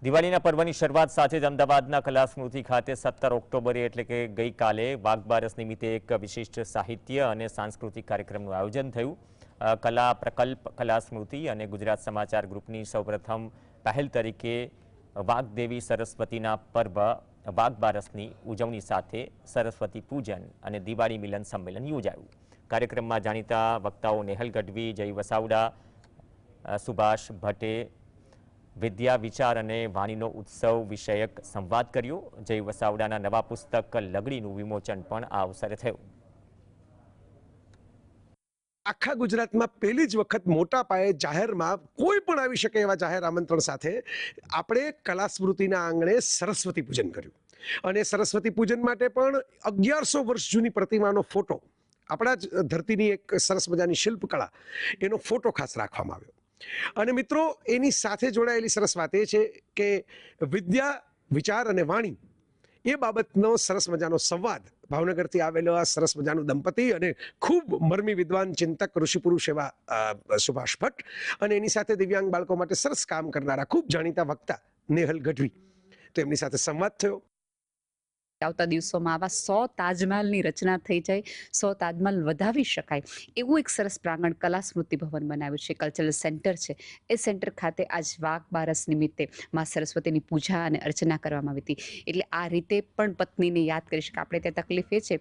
દિવાળીના પર્વની શરૂઆત સાથે જ અમદાવાદના કલા સ્મૃતિ ખાતે 17 ઓક્ટોબરે એટલે કે ગઈકાલે વાઘબારસ નિમિત્તે એક વિશિષ્ટ સાહિત્ય અને સાંસ્કૃતિક કાર્યક્રમનું આયોજન થયું. કલા પ્રકલ્પ, કલા સ્મૃતિ અને ગુજરાત સમાચાર ગ્રુપની સૌપ્રથમ પહેલ તરીકે વાઘદેવી સરસ્વતીના પર્વ વાઘબારસની ઉજવણી સાથે સરસ્વતી પૂજન અને દિવાળી મિલન સંમેલન યોજાયું. કાર્યક્રમમાં જાણીતા વક્તાઓ નેહલ ગઢવી, જય વસાવડા, સુભાષ ભટ્ટે વિદ્યા, વિચાર અને વાણીનો ઉત્સવ વિષયક સંવાદ કર્યો. જય વસાવડાના નવા પુસ્તક લગડીનું વિમોચન પણ આ અવસરે થયું. આખા ગુજરાતમાં પહેલી જ વખત મોટા પાયે જાહેરમાં કોઈ પણ આવી શકે એવા જાહેર આમંત્રણ સાથે આપણે કલા સ્મૃતિના આંગણે સરસ્વતી પૂજન કર્યું. અને સરસ્વતી પૂજન માટે પણ 1100 વર્ષ જૂની પ્રતિમાનો ફોટો, આપણા જ ધરતીની એક સરસ મજાની શિલ્પકળા, એનો ફોટો ખાસ રાખવામાં આવ્યો. અને મિત્રો, એની સાથે જોડાયેલી સરસ વાત એ છે કે વિદ્યા, વિચાર અને વાણી એ બાબતનો સરસ મજાનો સંવાદ ભાવનગરથી આવેલો આ સરસ મજાનું દંપતી અને ખૂબ મર્મી વિદ્વાન ચિંતક ઋષિપુરુષ એવા સુભાષ ભટ્ટ અને એની સાથે દિવ્યાંગ બાળકો માટે સરસ કામ કરનારા ખૂબ જાણીતા વક્તા નેહલ ગઢવી, તો એમની સાથે સંવાદ થયો. આવતા દિવસોમાં આવા 100 તાજમહલની રચના થઈ જાય, 100 તાજમહલ વધાવી શકાય એવું એક સરસ પ્રાંગણ કલા સ્મૃતિ ભવન બનાવ્યું છે, કલ્ચરલ સેન્ટર છે. એ સેન્ટર ખાતે આજ વાઘ બારસ નિમિત્તે માં સરસ્વતીની પૂજા અને અર્ચના કરવામાં આવી હતી. એટલે આ રીતે પણ પત્નીને યાદ કરી શકાય. આપણે ત્યાં તકલીફ એ છે